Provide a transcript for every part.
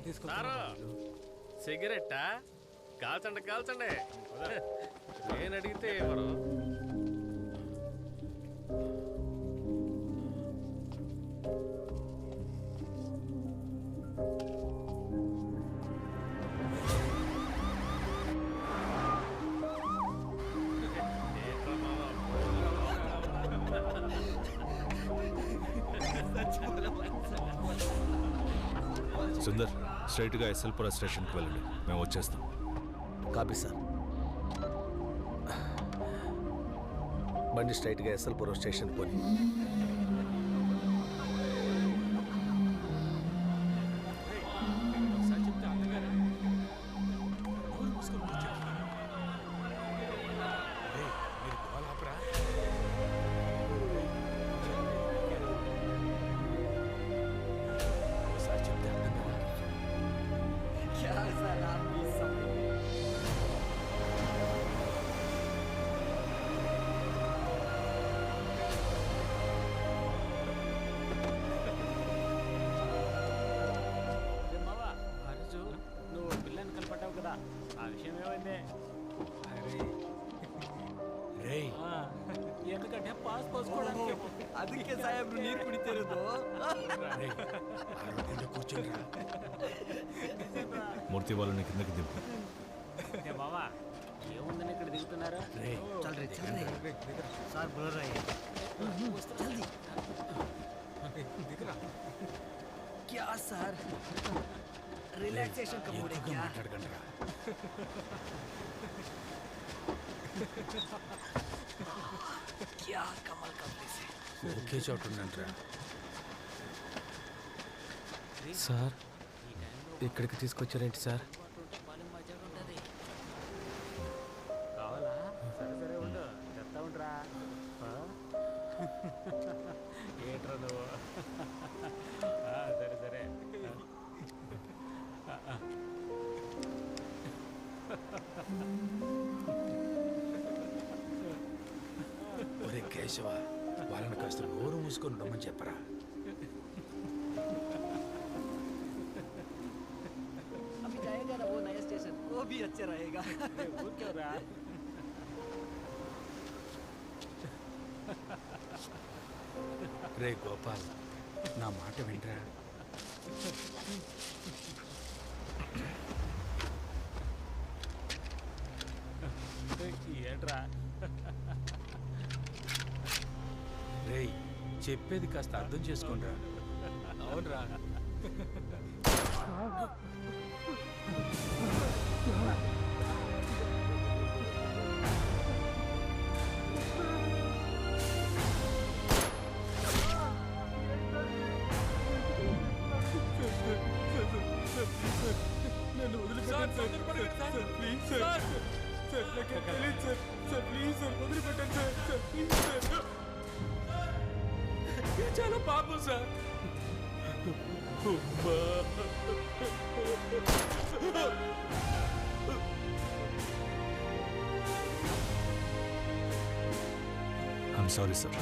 తీసుకుంటారు. సిగరెట్టా? కాల్చండి కాల్చండి. నేను అడిగితే ఎవరు? సుందర్, స్ట్రైట్గా ఎస్ఎల్పుర స్టేషన్కి వెళ్ళండి, మేము వచ్చేస్తాం. Copy sir. బండి స్ట్రైట్గా ఎస్ఎల్పురం స్టేషన్ పోని. ఎందుకంటే పాస్ పోసుకోవడానికి ಅದಕ್ಕೆ ಸಾಹೇಬ್ರು ನೀರು ಕುಡಿತಿರೋದು. మూర్తి వాళ్ళని కిందకి దింపు. బావా ఏముందని ఇక్కడ దిగుతున్నారు? సార్ బ్లర్ అయ్యి क्या सर रिलैक्सेशन का मूड है क्या? क्या कमाल का प्लेस है. ఓకే చోటుండంట్రా. సార్ ఇక్కడికి తీసుకొచ్చారేంటి సార్? కావాలా? సరే సరే ఉండు, చెప్తా ఉంటారా. ఏంట్రా నువ్వు? సరే సరే. ఒరే కేశవ, వాళ్ళని కాస్త నోరు మూసుకొని ఉండమని చెప్పరా. अभी जाएगा ना वो नया स्टेशन, वो भी अच्छा रहेगा. वो क्यों रहा? రే గోపాల్, నా మాట వింటరా. ఏంట్రా? రేయ్, చెప్పేది కాస్త అర్థం చేసుకోండిరా. అవునరా. నన్ను వదిలిపెట్టండి సార్, ప్లీజ్ సార్. సార్ నాకేం తెలియదు సార్. సార్ ప్లీజ్ సార్, వదిలిపెట్టండి సార్. Sir please sir. ఇది చాలా పాపం సార్. I'm sorry sir.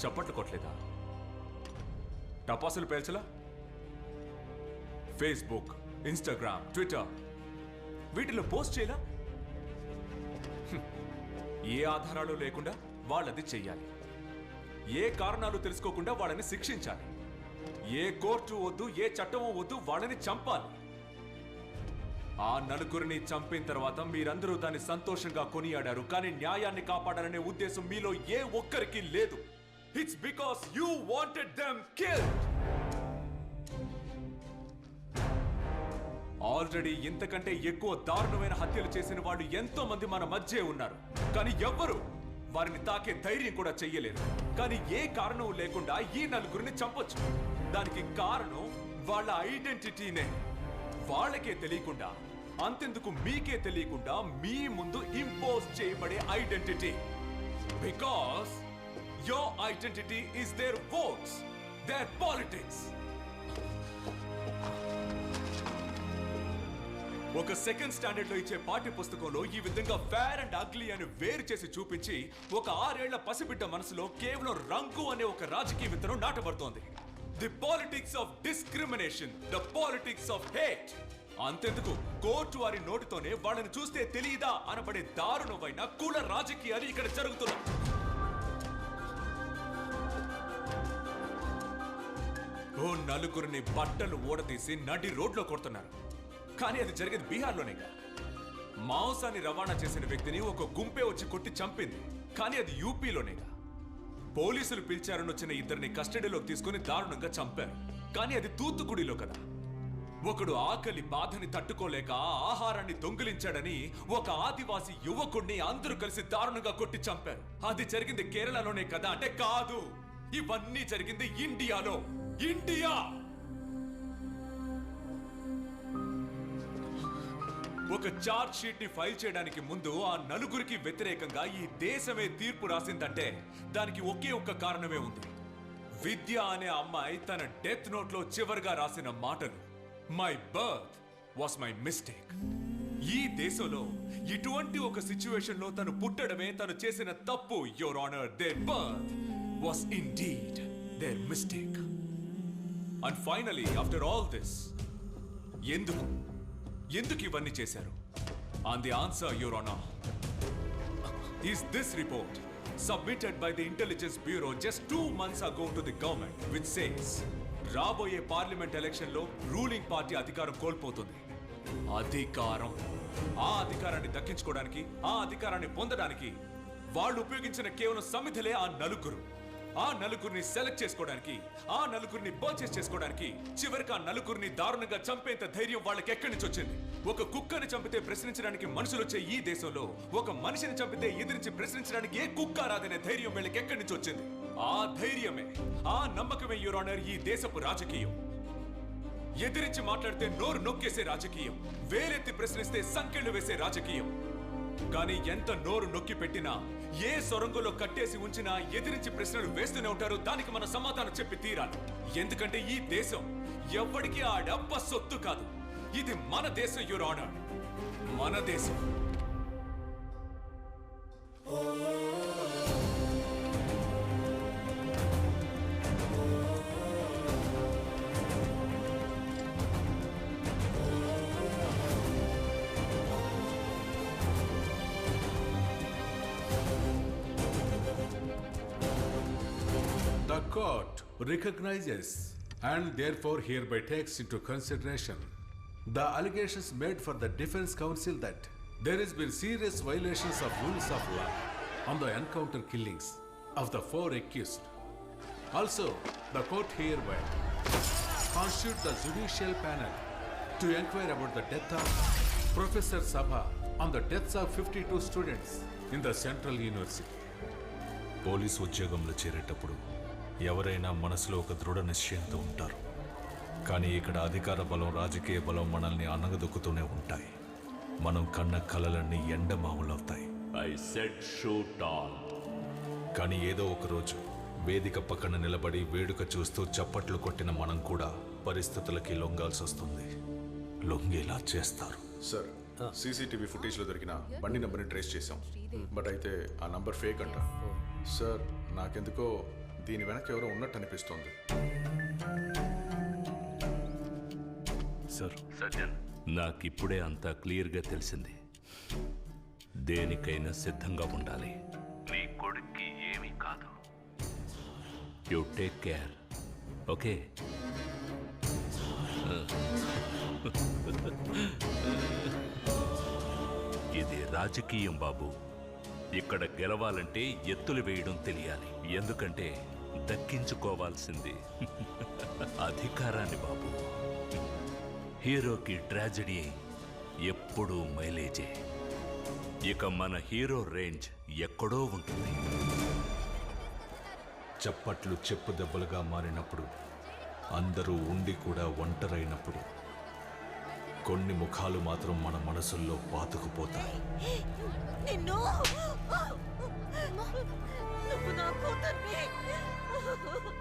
చప్పట్లు కొట్టలేదా? టపాసులు పేల్చలా? ఫేస్బుక్, ఇన్స్టాగ్రామ్, ట్విట్టర్ వీటిలో పోస్ట్ చేయలా? ఏ ఆధారాలు లేకుండా వాళ్ళది చెయ్యాలి. ఏ కారణాలు తెలుసుకోకుండా వాళ్ళని శిక్షించాలి. ఏ కోర్టు వద్దు, ఏ చట్టమో వద్దు, వాళ్ళని చంపాలి. ఆ నలుగురిని చంపిన తర్వాత మీరందరూ దాన్ని సంతోషంగా కొనియాడారు, కానీ న్యాయాన్ని కాపాడాలనే ఉద్దేశం మీలో ఏ ఒక్కరికి లేదు. It's because you wanted them killed. Already ఇంతకంటే ఎక్కువ దారుణమైన హత్యలు చేసిన వాళ్ళు ఎంతో మంది మన మధ్య ఉన్నారు, కానీ ఎవ్వరూ వారిని తాకే ధైర్యం కూడా చెయ్యలేరు. కానీ ఏ కారణం లేకుండా ఈ నలుగురిని చంపొచ్చు. దానికి కారణం వాళ్ళ ఐడెంటిటీనే. వాళ్ళకే తెలియకుండా, అంతెందుకు మీకే తెలియకుండా మీ ముందు ఇంపోజ్ చేయబడే identity. Because your identity is their votes, their politics. ఒక సెకండ్ స్టాండర్డ్ లో ఇచ్చే పాఠ్య పుస్తకంలో ఈ విధంగా ఫేర్ అండ్ అగ్లీ అని వేరు చేసి చూపించి ఒక 6 ఏళ్ల పసిబిడ్డ మనసులో కేవలం రంగు అనే ఒక రాజకీయ విత్తనం నాటబడుతోంది. The politics of discrimination, the politics of hate. అంతెందుకు, కోర్టు వారి నోటితోనే వాళ్ళని చూస్తే తెలియదా అనబడే దారుణమైన కుల రాజకీయాలు ఇక్కడ జరుగుతున్నాయి. ఓ నలుగురిని బట్టలు ఊడదీసి నడి రోడ్లో కొడుతున్నారు. కానీ అది జరిగేది బీహార్లోనేగా. మాంసాన్ని రవాణా చేసిన వ్యక్తిని ఒక గుంపే వచ్చి కొట్టి చంపింది. కానీ అది యూపీలోనేగా. పోలీసులు పిలిచారని వచ్చిన ఇద్దరిని కస్టడీలోకి తీసుకుని దారుణంగా చంపారు. కానీ అది తూత్తుకుడిలో కదా. ఒకడు ఆకలి బాధని తట్టుకోలేక ఆహారాన్ని దొంగిలించాడని ఒక ఆదివాసి యువకుడిని అందరూ కలిసి దారుణంగా కొట్టి చంపారు. అది జరిగింది కేరళలోనే కదా అంటే కాదు. ఇవన్నీ జరిగింది ఇండియాలో. ఇండియా ఒక చార్జ్ షీట్ ని ఫైల్ చేయడానికి ముందు ఆ నలుగురికి వ్యతిరేకంగా ఈ దేశమే తీర్పు రాసిందంటే దానికి ఒకే ఒక్క కారణమే ఉంది. విద్య అనే అమ్మాయి తన డెత్ నోట్ లో చివరిగా రాసిన మాటలు, my birth was my mistake. ఈ దేశంలో ఇటువంటి ఒక సిచ్యువేషన్ లో తను పుట్టడమే తను చేసిన తప్పు. Your honour, their birth was indeed their mistake. And finally after all this, ఎందుకు ఇవన్నీ చేశారు? And the answer, your honour, is this report submitted by the Intelligence Bureau just 2 months ago to the government, which says రాబోయే parliament election లో ruling party అధికారం కోల్పోతుంది. ఆ అధికారాన్ని దక్కించుకోవడానికి, ఆ అధికారాన్ని పొందడానికి వాళ్ళు ఉపయోగించిన కేవలం సమిధలే ఆ నలుగురిని సెలెక్ట్ చేసుకోవడానికి, ఆ నలుగురిని పర్చేస్ చేసుకోవడానికి, చివరికి ఆ నలుగురిని దారుణంగా చంపేంత ధైర్యం వాళ్ళకి ఎక్కడి నుంచి వచ్చింది? ఒక కుక్కని చంపితే ప్రశ్నించడానికి మనుషులు వచ్చే ఈ దేశంలో ఒక మనిషిని చంపితే ఎదిరించి ప్రశ్నించడానికి ఏ కుక్క రాదనే ధైర్యం వీళ్ళకి ఎక్కడి నుంచి వచ్చింది? ఆ ధైర్యమే, ఆ నమ్మకమే యువర్ ఆనర్ ఈ దేశపు రాజకీయం. ఎదిరించి మాట్లాడితే నోరు నొక్కేసే రాజకీయం, వేలెత్తి ప్రశ్నిస్తే సంకెళ్లు వేసే రాజకీయం. కానీ ఎంత నోరు నొక్కి పెట్టినా, ఏ సొరంగంలో కట్టేసి ఉంచినా ఎదిరించి ప్రశ్నలు వేస్తూనే ఉంటారు. దానికి మన సమాధానం చెప్పి తీరాలి. ఎందుకంటే ఈ దేశం ఎవ్వడికి ఆ డబ్బ సొత్తు కాదు. ఇది మన దేశం యువర్ ఆనర్, మన దేశం. The court recognizes and therefore hereby takes into consideration the allegations made for the defense counsel that there has been serious violations of rules of law on the encounter killings of the 4 accused. Also, the court hereby constitutes the judicial panel to inquire about the death of Professor Sabha on the deaths of 52 students in the Central University. Police ఉద్యోగంలో చేరేటప్పుడు ఎవరైనా మనసులో ఒక దృఢ నిశ్చయంతో ఉంటారు. కానీ ఇక్కడ అధికార బలం, రాజకీయ బలం మనల్ని అనగదొక్కుతూనే ఉంటాయి. మనం కన్న కలలన్నీ ఎండమావులవుతాయి. కానీ ఏదో ఒక రోజు వేదిక పక్కన నిలబడి వేడుక చూస్తూ చప్పట్లు కొట్టిన మనం కూడా పరిస్థితులకి లొంగాల్సి వస్తుంది. లొంగేలా చేస్తారు. సార్, సీసీటీవీ ఫుటేజ్లో దొరికిన బండి నెంబర్ని ట్రేస్ చేశాం. బట్ అయితే ఆ నంబర్ ఫేక్ అంట. సార్, నాకెందుకో దీని వెనక ఎవరో ఉన్నట్టు అనిపిస్తోంది. సార్, సజ్జన్, నాకిప్పుడే అంతా క్లియర్గా తెలిసింది. దేనికైనా సిద్ధంగా ఉండాలి. నీ కొడుక్కి ఏమీ కాదు. You take care, okay? ఇది రాజకీయం బాబు. ఇక్కడ గెలవాలంటే ఎత్తులు వేయడం తెలియాలి. ఎందుకంటే దక్కించుకోవాల్సింది అధికారాన్ని బాబు. హీరోకి ట్రాజెడీ ఎప్పుడూ మైలేజే. ఇక మన హీరో రేంజ్ ఎక్కడో ఉంటుంది. చప్పట్లు చెప్పు దెబ్బలుగా మారినప్పుడు, అందరూ ఉండి కూడా ఒంటరైనప్పుడు, కొన్ని ముఖాలు మాత్రం మన మనసుల్లో పాతుకుపోతాయి.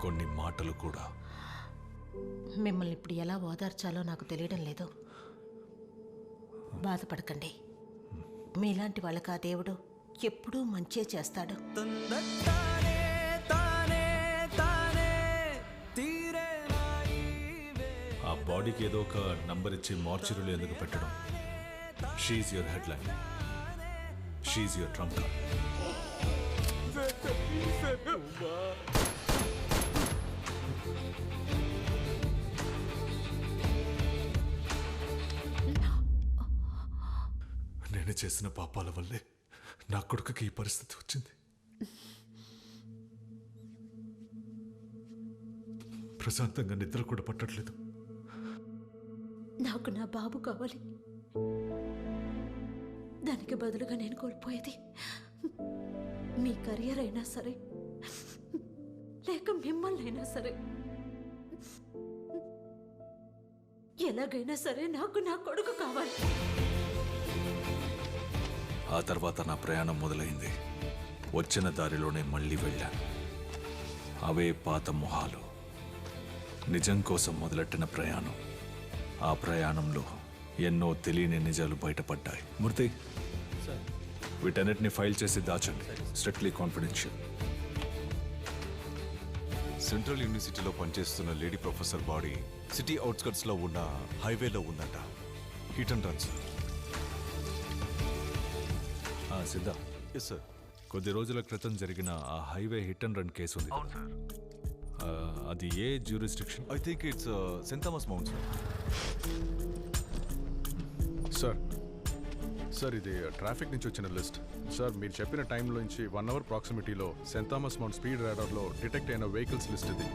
కొన్ని మాటలు కూడా. మిమ్మల్ని ఇప్పుడు ఎలా ఓదార్చాలో నాకు తెలియడం లేదు. బాధపడకండి. మీలాంటి వాళ్ళకి ఆ దేవుడు ఎప్పుడూ మంచే చేస్తాడు. ఆ బాడీకి ఏదో ఒక నంబర్ ఇచ్చి మార్చురీలో ఎందుకు పెట్టడం? She's your headline, she's your trump card. నేను చేసిన పాపాల వల్లే నా కొడుకుకి ఈ పరిస్థితి వచ్చింది. ప్రశాంతంగా నిద్ర కూడా పట్టట్లేదు. నాకు నా బాబు కావాలి. దానికి బదులుగా నేను కోల్పోయేది మీ కెరియర్ అయినా సరే, లేక మిమ్మల్ని అయినా సరే, ఎలాగైనా సరే నాకు నా కొడుకు కావాలి. ఆ తర్వాత నా ప్రయాణం మొదలైంది. వచ్చిన దారిలోనే మళ్ళీ వెళ్ళాను. అవే పాత మొహాలు. నిజం కోసం మొదలెట్టిన ప్రయాణం. ఆ ప్రయాణంలో ఎన్నో తెలియని నిజాలు బయటపడ్డాయి. మూర్తి, వీటన్నిటిని ఫైల్ చేసి దాచండి. Strictly confidential. సెంట్రల్ యూనివర్సిటీలో పనిచేస్తున్న లేడీ ప్రొఫెసర్ బాడీ సిటీ అవుట్స్కట్స్లో ఉన్న హైవేలో ఉందంట. Hit and run sir. సిద్ధ, ఎస్ సార్. కొద్ది రోజుల క్రితం జరిగిన ఆ highway hit and run case ఉంది. అది ఏ jurisdiction? I think it's Saint Thomas Mount sir. Sir ఇది ట్రాఫిక్ నుంచి వచ్చిన లిస్ట్. సార్ మీరు చెప్పిన టైంలో నుంచి 1 అవర్ ప్రాక్సిమిటీలో సెయింట్ థామస్ మౌంట్ స్పీడ్ రాడార్లో డిటెక్ట్ అయిన వెహికల్స్ లిస్ట్ ఇది.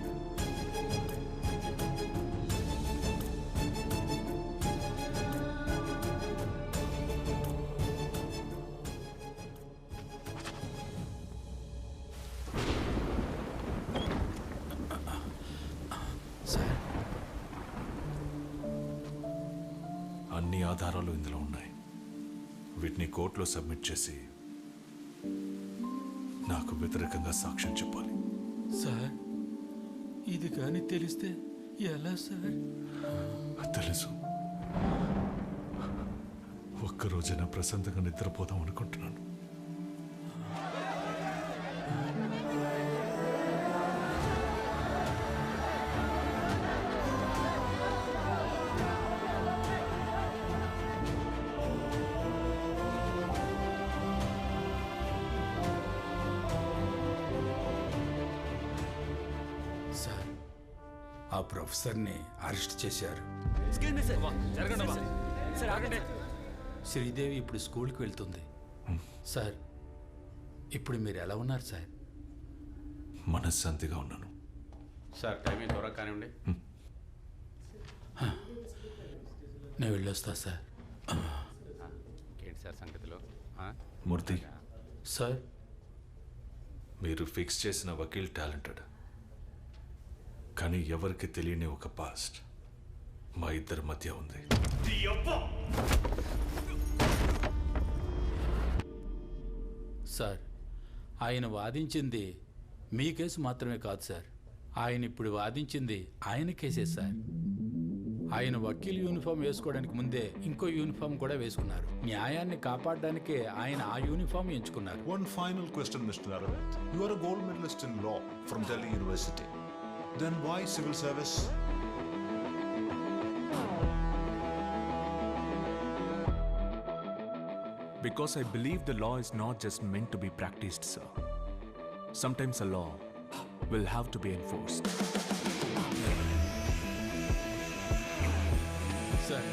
అన్ని ఆధారాలు ఇందులో ఉన్నాయి. వీటిని కోర్టులో సబ్మిట్ చేసి నాకు వ్యతిరేకంగా సాక్ష్యం చెప్పాలి. సార్, ఇది కానీ తెలిస్తే ఎలా సార్? తెలుసు. ఒక్కరోజైనా ప్రశాంతంగా నిద్రపోదాం అనుకుంటున్నాను. సార్, ఆ ప్రొఫెసర్ని అరెస్ట్ చేశారు. శ్రీదేవి ఇప్పుడు స్కూల్కి వెళ్తుంది. సార్, ఇప్పుడు మీరు ఎలా ఉన్నారు సార్? మనశ్శాంతిగా ఉన్నాను సార్. టైమింగ్ త్వరగా కానివ్వండి. నేను వెళ్ళొస్తా సార్. ఏంటి సార్ సంగతిలో? మూర్తి, సార్, మీరు ఫిక్స్ చేసిన వకీల్ టాలెంటెడ్, కానీ ఎవరికి తెలియని ఒక పాస్ట్ మా ఇద్దరి మధ్య ఉంది. సార్, ఆయన వాదించింది మీ కేసు మాత్రమే కాదు సార్. ఆయన ఇప్పుడు వాదించింది ఆయన కేసే సార్. ఆయన వకీల్ యూనిఫామ్ వేసుకోవడానికి ముందే ఇంకో యూనిఫామ్ కూడా వేసుకున్నారు. న్యాయాన్ని కాపాడడానికే ఆయన ఆ యూనిఫామ్ ఎంచుకున్నారు. One final question, Mr. Aravind. You are a gold medalist in law from Delhi University. Then why civil service? Because I believe the law is not just meant to be practiced, sir. Sometimes a law will have to be enforced. Sir,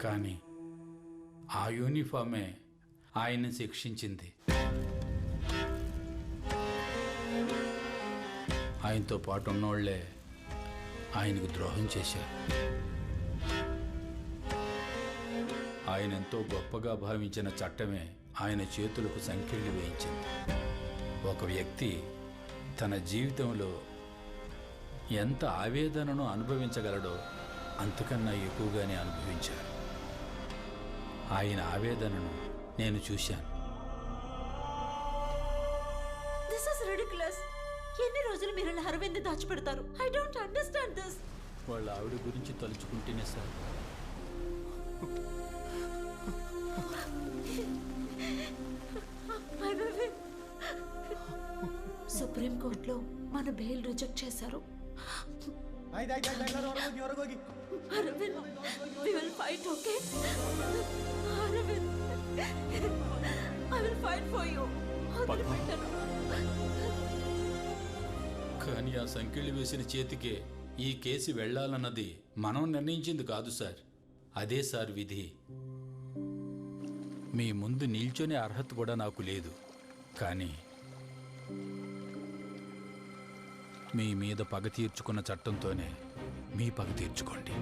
కానీ ఆ యూనిఫామే ఆయన్ని శిక్షించింది. ఆయనతో పాటు ఉన్నోళ్లే ఆయనకు ద్రోహం చేశారు. ఆయన ఎంతో గొప్పగా భావించిన చట్టమే ఆయన చేతులకు సంకెళ్ళు వేయించింది. ఒక వ్యక్తి తన జీవితంలో ఎంత ఆవేదనను అనుభవించగలడో అంతకన్నా ఎక్కువగానే అనుభవించారు. ఆయన ఆవేదనను నేను చూశాను. This is ridiculous. ఎన్ని రోజులు మీరు ఇలా అరవింద్ దాచిపెడతారు? I don't understand this. వాళ్ళ ఆవిడ గురించి తలుచుకుంటేనే సార్. సుప్రీం కోర్టులో మన బెయిల్ రిజెక్ట్ చేశారు. Arvind, we will fight, okay? Arvind, I will fight for you. వదిలిపెట్టను. కానీ ఆ సంఖ్యలు వేసిన చేతికే ఈ కేసు వెళ్లాలన్నది మనం నిర్ణయించింది కాదు సార్. అదే సార్ విధి. మీ ముందు నిల్చొనే అర్హత కూడా నాకు లేదు. కానీ మీ మీద పగ తీర్చుకున్న చట్టంతోనే మీ పగ తీర్చుకోండి.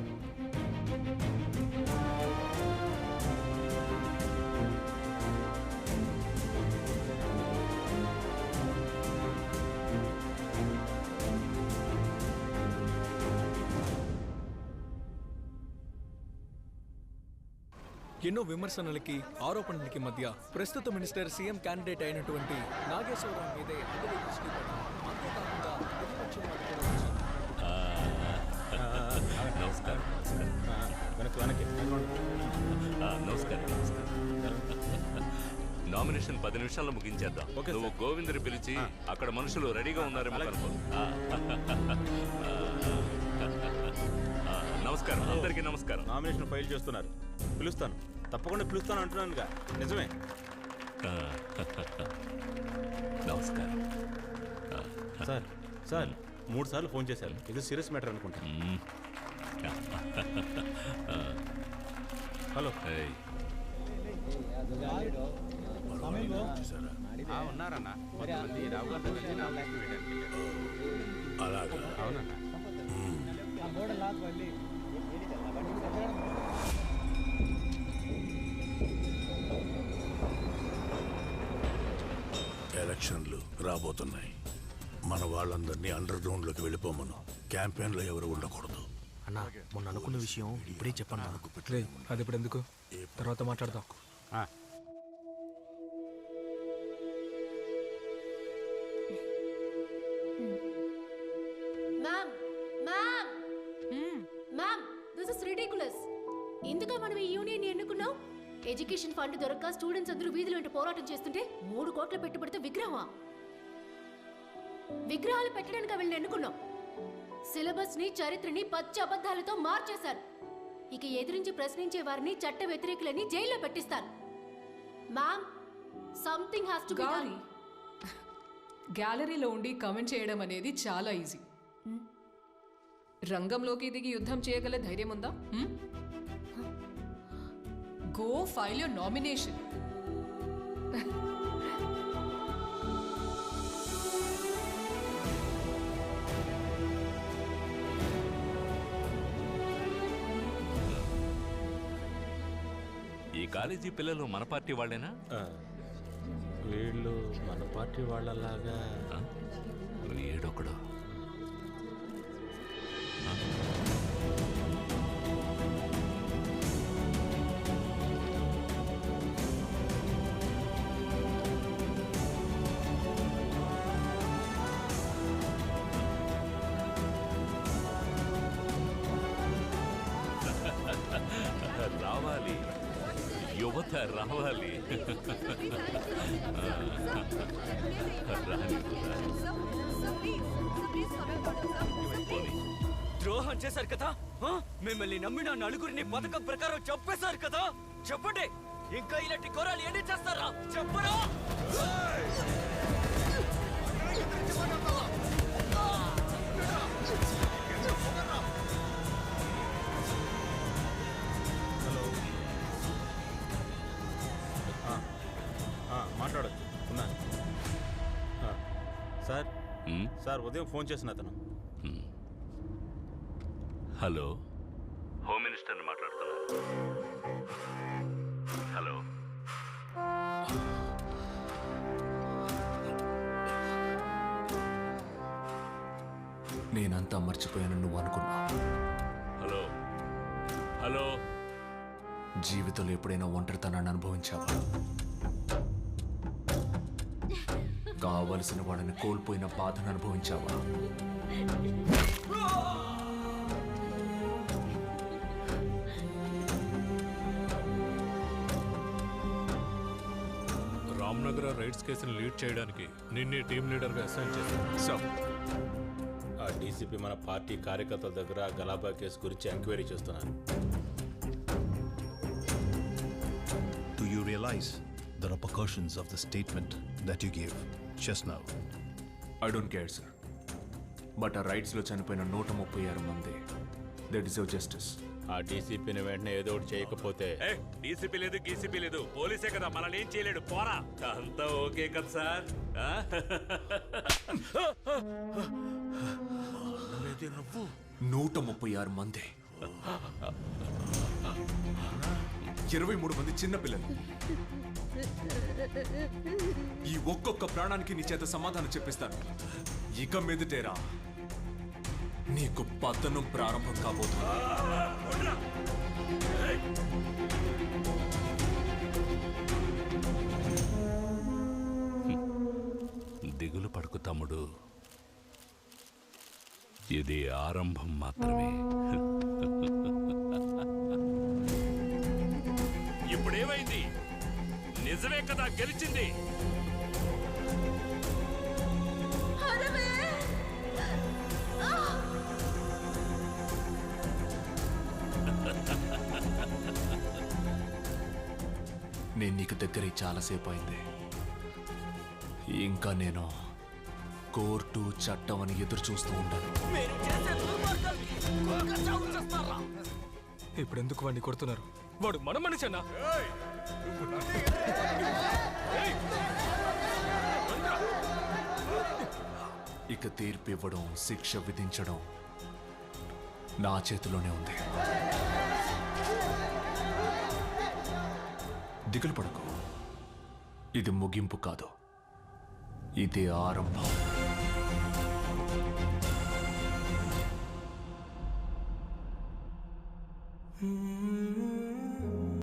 ఎన్నో విమర్శనలకి ఆరోపణలకి మధ్య ప్రస్తుత మినిస్టర్ సీఎం క్యాండిడేట్ అయినటువంటి నాగేశ్వరరావు మీదే అందరి దృష్టి పడి, అంతేకాకుండా ప్రతిపక్షం వాళ్ళు కూడా నమస్కారం. నమస్కారం. నామినేషన్ 10 నిమిషాల్లో ముగించేద్దాం. నువ్వు గోవిందని పిలిచి అక్కడ మనుషులు రెడీగా ఉన్నారేమో కనుక్కో. నమస్కారం, అందరికీ నమస్కారం. నామినేషన్ ఫైల్ చేస్తున్నారు. పిలుస్తాను, తప్పకుండా పిలుస్తాను అంటున్నానుగా. నిజమే. నమస్కారం సార్. సార్ 3 సార్లు ఫోన్ చేశారు. ఇది సీరియస్ మ్యాటర్ అనుకుంటా. హలో. ఉన్నారన్నా. కొంతమంది రావు గారితో కలిసి నామినేషన్ వేయడానికి వెళ్ళారు. అలాగా? అవునన్నా. ఎలక్షన్లు రాబోతున్నాయి. మన వాళ్ళందరినీ అండర్ గ్రౌండ్ లోకి వెళ్ళిపోమను. క్యాంపెయిన్ లో ఎవరు ఉండకూడదు. అన్నా, మొన్న అనుకున్న విషయం ఇప్పుడే చెప్పండి. అది ఇప్పుడు ఎందుకు, తర్వాత మాట్లాడదాం. ఎందుకు మనం ఈ యూనియన్ ఎన్నుకున్నాం? ఎడ్యుకేషన్ ఫండ్ దొరక్క స్టూడెంట్స్ అందరూ వీధుల వెంట పోరాటం చేస్తుంటే 3 కోట్ల పెట్టుబడితో విగ్రహాలు పెట్టడానికి వీళ్ళని ఎన్నుకున్నాం. సిలబస్ ని, చరిత్రని పచ్చి అబద్ధాలతో మార్చేశారు. ఇక ఎదిరించి ప్రశ్నించే వారిని చట్ట వ్యతిరేకులని జైల్లో పెట్టిస్తారు. Ma'am, something has to be done. గ్యాలరీలో ఉండి కమెంట్ చేయడం అనేది చాలా ఈజీ. రంగంలోకి దిగి యుద్ధం చేయగల ధైర్యం ఉందా? Go file your nomination. ఈ కాలేజీ పిల్లలు మన పార్టీ వాళ్ళేనా? వీళ్ళు మన పార్టీ వాళ్ళలాగా. వీడొకడు. రావాలి, యువత రావాలి. ద్రోహం చేశారు కదా, మిమ్మల్ని నమ్మిన నలుగురిని పథకం ప్రకారం చంపేశారు కదా. చెప్పండి, ఇంకా ఇలాంటి ఘోరాలు ఎన్ని చేస్తారా? చెప్పరా? మాట్లాడచ్చు. ఉన్నాను సార్. సార్ ఉదయం ఫోన్ చేసిన అతను. హలో, హోమ్ మినిస్టర్ని మాట్లాడుతున్నారు. హలో. నేనంతా మర్చిపోయాను నువ్వు అనుకున్నా. హలో. హలో. జీవితంలో ఎప్పుడైనా ఒంటరితనాన్ని అనుభవించావా? కావలసిన వాళ్ళని కోల్పోయిన బాధను అనుభవించావా? రామ్నగర్ రైడ్స్ కేసును లీడ్ చేయడానికి నిన్నే టీమ్ లీడర్గా అసైన్ చేశాను. ఆ డీసీపీ మన పార్టీ కార్యకర్తల దగ్గర గలాబా కేసు గురించి ఎంక్వైరీ చేస్తున్నారు. Do you realize the repercussions of the statement that you gave just now? I don't care, sir. But ఆ రైట్స్లో చనిపోయిన 136 మంది దే డిజర్వ్ జస్టిస్. ఆ డీసీపీని వెంటనే ఏదో ఒకటి చేయకపోతే డీసీపీ లేదు గీసీపీ లేదు, పోలీసే కదా, మనల్ని ఏం చేయలేడు, పోరా. అంతా ఓకే కదా సార్? 136 మంది, 23 మంది చిన్నపిల్లలు. ఈ ఒక్కొక్క ప్రాణానికి నీ చేత సమాధానం చెప్పిస్తాను. ఇక మీదటేరా నీకు పతనం ప్రారంభం కాబోతుంది. దిగులు పడుకు తమ్ముడు, ఇది ఆరంభం మాత్రమే. ఇప్పుడేమైంది? నిజమే కదా గెలిచింది. నేను నీకు దగ్గర చాలాసేపు అయింది. ఇంకా నేను కోర్టు చట్టం అని ఎదురు చూస్తూ ఉంటాను. ఇప్పుడు ఎందుకు వాడిని కొడుతున్నారు? వాడు మన మనిషన్నా? ఇక తీర్పు ఇవ్వడం, శిక్ష విధించడం నా చేతిలోనే ఉంది. దిగులు పడకు, ఇది ముగింపు కాదు, ఇది ఆరంభం.